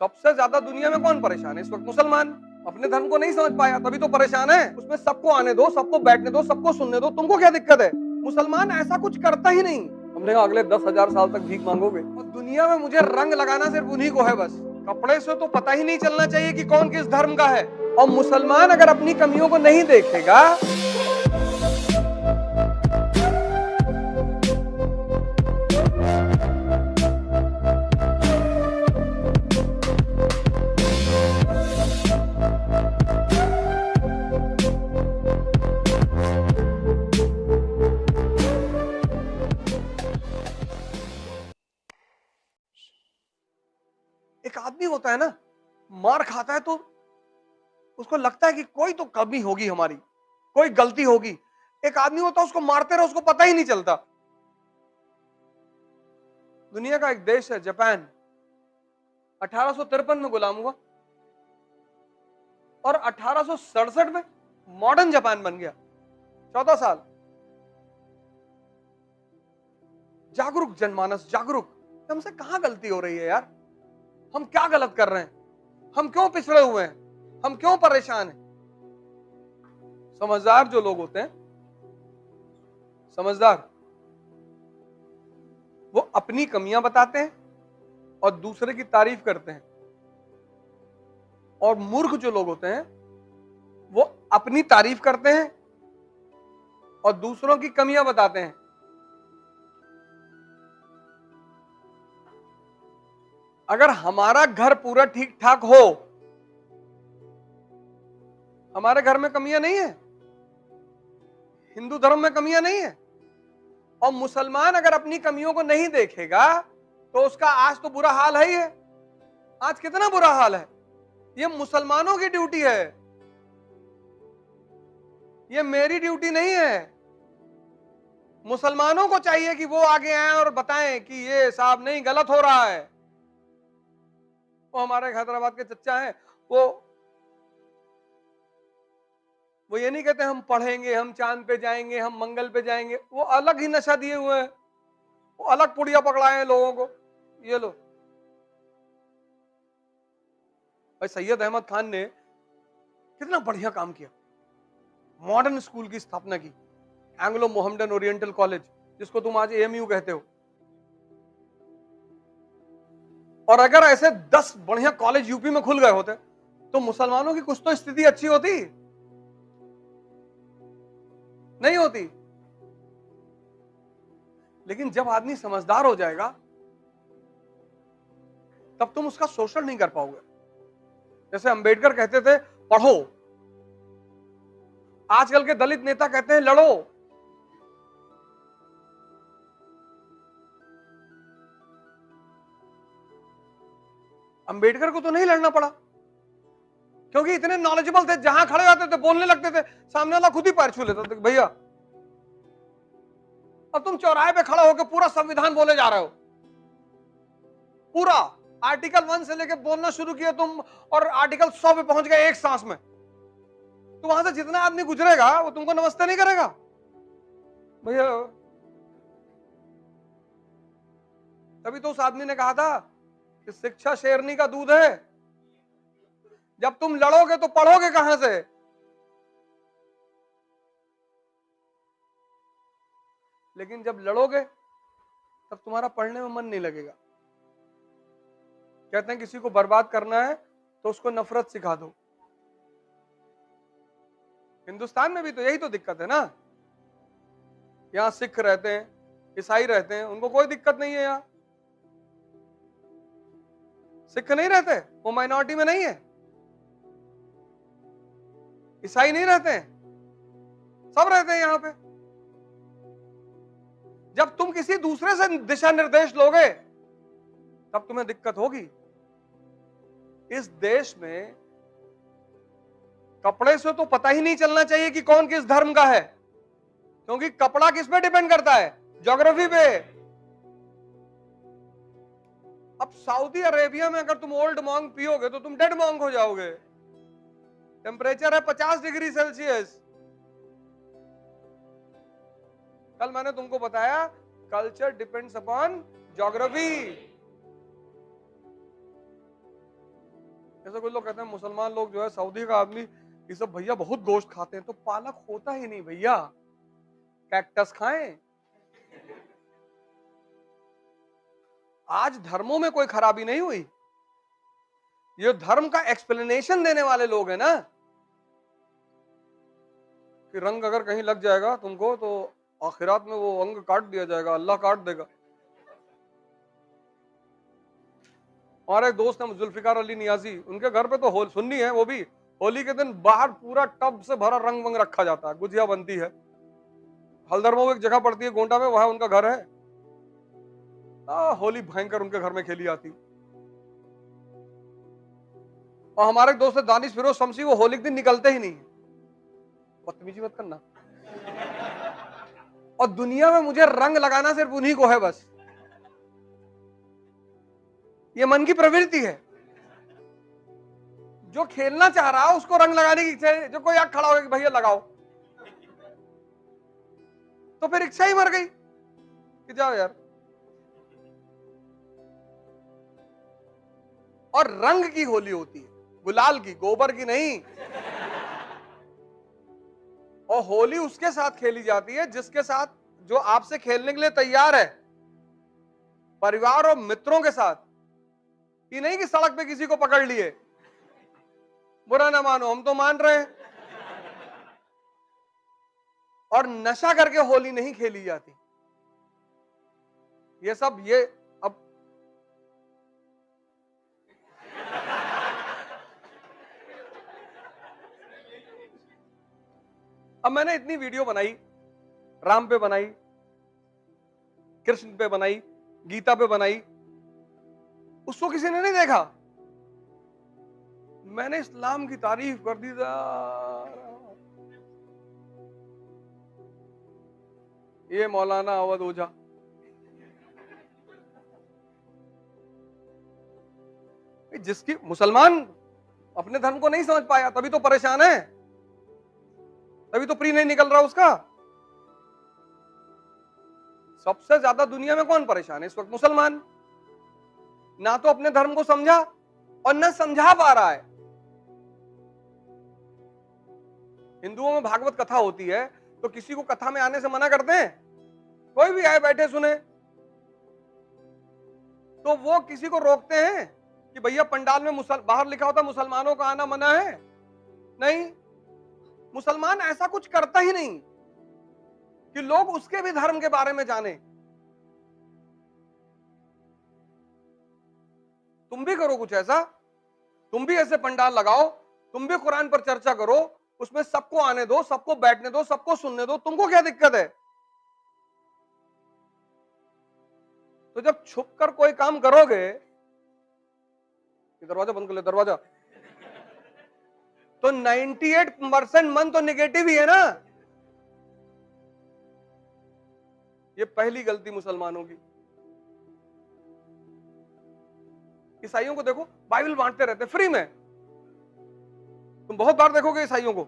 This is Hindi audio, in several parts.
सबसे ज्यादा दुनिया में कौन परेशान है इस वक्त? मुसलमान। अपने धर्म को नहीं समझ पाया तभी तो परेशान है। उसमें सबको आने दो, सबको बैठने दो, सबको सुनने दो, तुमको क्या दिक्कत है? मुसलमान ऐसा कुछ करता ही नहीं। हमने कहा अगले 10,000 साल तक भीख मांगोगे। और दुनिया में मुझे रंग लगाना सिर्फ उन्हीं को है बस। कपड़े से तो पता ही नहीं चलना चाहिए कि कौन किस धर्म का है। और मुसलमान अगर अपनी कमियों को नहीं देखेगा, एक आदमी होता है ना, मार खाता है तो उसको लगता है कि कोई तो कमी होगी हमारी, कोई गलती होगी। एक आदमी होता है उसको मारते रहो उसको पता ही नहीं चलता। दुनिया का एक देश है जापान, 1853 में गुलाम हुआ और 1867 में मॉडर्न जापान बन गया। 14 साल। जागरूक जनमानस, जागरूक। हमसे कहां गलती हो रही है यार? हम क्या गलत कर रहे हैं? हम क्यों पिछड़े हुए हैं? हम क्यों परेशान हैं? समझदार जो लोग होते हैं, समझदार, वो अपनी कमियां बताते हैं और दूसरे की तारीफ करते हैं। और मूर्ख जो लोग होते हैं वो अपनी तारीफ करते हैं और दूसरों की कमियां बताते हैं। अगर हमारा घर पूरा ठीक ठाक हो, हमारे घर में कमियां नहीं है, हिंदू धर्म में कमियां नहीं है, और मुसलमान अगर अपनी कमियों को नहीं देखेगा तो उसका आज तो बुरा हाल है ही है। आज कितना बुरा हाल है। ये मुसलमानों की ड्यूटी है, ये मेरी ड्यूटी नहीं है। मुसलमानों को चाहिए कि वो आगे आए और बताएं कि ये साहब नहीं, गलत हो रहा है। वो हमारे हैदराबाद के चच्चा हैं, वो ये नहीं कहते हम पढ़ेंगे, हम चांद पे जाएंगे, हम मंगल पे जाएंगे। वो अलग ही नशा दिए हुए हैं, वो अलग पुड़िया पकड़ाए हैं लोगों को। ये लो भाई, सैयद अहमद खान ने कितना बढ़िया काम किया, मॉडर्न स्कूल की स्थापना की, एंग्लो मोहम्मडन ओरिएंटल कॉलेज, जिसको तुम आज एएमयू कहते हो। और अगर ऐसे 10 बढ़िया कॉलेज यूपी में खुल गए होते तो मुसलमानों की कुछ तो स्थिति अच्छी होती, नहीं होती। लेकिन जब आदमी समझदार हो जाएगा तब तुम उसका शोषण नहीं कर पाओगे। जैसे अंबेडकर कहते थे पढ़ो, आजकल के दलित नेता कहते हैं लड़ो। अंबेडकर को तो नहीं लड़ना पड़ा क्योंकि इतने नॉलेजेबल थे, जहां खड़े होते थे बोलने लगते थे, सामने वाला खुद ही पैर छू लेता था भैया। अब तुम चौराहे पे खड़ा होकर पूरा संविधान बोले जा रहे हो, पूरा आर्टिकल 1 से लेकर बोलना शुरू किया तुम, और आर्टिकल 100 पे पहुंच गए एक सांस में। तो वहां से जितना आदमी गुजरेगा वो तुमको नमस्ते नहीं करेगा भैया। तभी तो उस आदमी ने कहा था कि शिक्षा शेरनी का दूध है। जब तुम लड़ोगे तो पढ़ोगे कहां से? लेकिन जब लड़ोगे तब तुम्हारा पढ़ने में मन नहीं लगेगा। कहते हैं किसी को बर्बाद करना है तो उसको नफरत सिखा दो। हिंदुस्तान में भी तो यही तो दिक्कत है ना। यहां सिख रहते हैं, ईसाई रहते हैं, उनको कोई दिक्कत नहीं है। यहां सिख नहीं रहते, वो माइनॉरिटी में नहीं है। ईसाई नहीं रहते हैं, सब रहते हैं यहां पे। जब तुम किसी दूसरे से दिशा निर्देश लोगे तब तुम्हें दिक्कत होगी। इस देश में कपड़े से तो पता ही नहीं चलना चाहिए कि कौन किस धर्म का है, क्योंकि कपड़ा किस पे डिपेंड करता है? ज्योग्राफी पे। अब सऊदी अरेबिया में अगर तुम ओल्ड मॉन्ग पियोगे तो तुम डेड मॉन्ग हो जाओगे। टेम्परेचर है 50 डिग्री सेल्सियस। कल मैंने तुमको बताया कल्चर डिपेंड्स अपॉन ज्योग्राफी। जैसे कुछ लोग कहते हैं मुसलमान लोग जो है, सऊदी का आदमी, ये सब भैया बहुत गोश्त खाते हैं, तो पालक होता ही नहीं भैया, कैक्टस खाएं। आज धर्मों में कोई खराबी नहीं हुई, ये धर्म का एक्सप्लेनेशन देने वाले लोग हैं ना, कि रंग अगर कहीं लग जाएगा तुमको तो आखिरात में वो अंग काट दिया जाएगा, अल्लाह काट देगा। हमारे एक दोस्त है जुल्फिकार अली नियाजी, उनके घर पे तो सुन्नी है, वो भी होली के दिन बाहर पूरा टब से भरा रंग वंग रखा जाता है, गुजिया बनती है। हल्दरमा में एक जगह पड़ती है गोंडा में, वहां उनका घर है। होली भयंकर उनके घर में खेली जाती। और हमारे दोस्त दानिश फिरोज शमसी, वो होली के दिन निकलते ही नहीं। बदतमीजी मत करना। और दुनिया में मुझे रंग लगाना सिर्फ उन्हीं को है बस, ये मन की प्रवृत्ति है। जो खेलना चाह रहा है उसको रंग लगाने की इच्छा है, जो कोई आग खड़ा होगा कि भैया लगाओ, तो फिर इच्छा ही मर गई कि जाओ यार। और रंग की होली होती है, गुलाल की, गोबर की नहीं। और होली उसके साथ खेली जाती है जिसके साथ, जो आपसे खेलने के लिए तैयार है, परिवार और मित्रों के साथ। ये नहीं कि सड़क पे किसी को पकड़ लिए, बुरा ना मानो, हम तो मान रहे हैं। और नशा करके होली नहीं खेली जाती। ये सब ये अब मैंने इतनी वीडियो बनाई, राम पे बनाई, कृष्ण पे बनाई, गीता पे बनाई, उसको किसी ने नहीं देखा। मैंने इस्लाम की तारीफ कर दी। ये मौलाना अवध ओझा, जिसकी मुसलमान अपने धर्म को नहीं समझ पाया, तभी तो परेशान है, तभी तो प्री नहीं निकल रहा उसका। सबसे ज्यादा दुनिया में कौन परेशान है इस वक्त? मुसलमान। ना तो अपने धर्म को समझा और ना समझा पा रहा है। हिंदुओं में भागवत कथा होती है तो किसी को कथा में आने से मना करते हैं? कोई भी आए बैठे सुने तो वो किसी को रोकते हैं कि भैया पंडाल में बाहर लिखा होता मुसलमानों का आना मना है? नहीं, मुसलमान ऐसा कुछ करता ही नहीं कि लोग उसके भी धर्म के बारे में जाने। तुम भी करो कुछ ऐसा, तुम भी ऐसे पंडाल लगाओ, तुम भी कुरान पर चर्चा करो, उसमें सबको आने दो, सबको बैठने दो, सबको सुनने दो, तुमको क्या दिक्कत है? तो जब छुप कर कोई काम करोगे, दरवाजा बंद कर ले, दरवाजा, तो 98% मन तो नेगेटिव ही है ना। ये पहली गलती मुसलमानों की। ईसाइयों को देखो, बाइबल बांटते रहते फ्री में। तुम बहुत बार देखोगे ईसाइयों को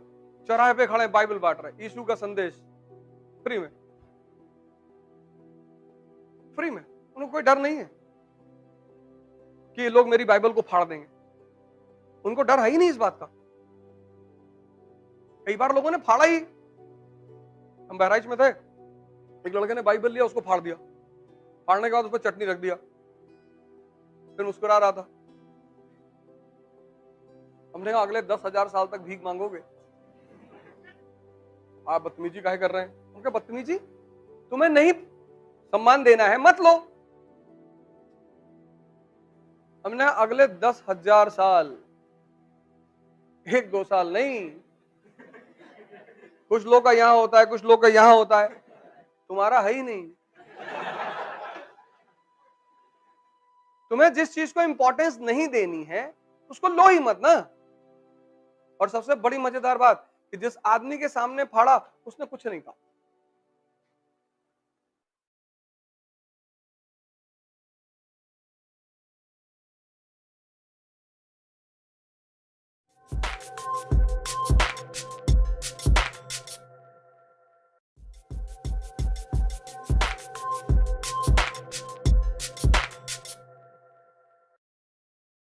चौराहे पे खड़े बाइबल बांट रहे, यीशु का संदेश फ्री में, फ्री में। उनको कोई डर नहीं है कि लोग मेरी बाइबल को फाड़ देंगे, उनको डर है ही नहीं इस बात का। कई बार लोगों ने फाड़ा ही। हम बहराइच में थे, एक लड़के ने बाइबल लिया, उसको फाड़ दिया, फाड़ने के बाद उस पर चटनी रख दिया, फिर मुस्कुरा रहा था। हमने कहा अगले 10,000 साल तक भीख मांगोगे? आप बदतमीजी काहे कर रहे हैं? उनका बदतमीजी, तुम्हें नहीं सम्मान देना है मत लो। हमने अगले 10,000 साल, 1-2 साल नहीं, कुछ लोग का यहां होता है, कुछ लोग का यहां होता है, तुम्हारा है ही नहीं। तुम्हें जिस चीज को इंपॉर्टेंस नहीं देनी है उसको लो ही मत ना। और सबसे बड़ी मजेदार बात कि जिस आदमी के सामने फाड़ा उसने कुछ नहीं कहा।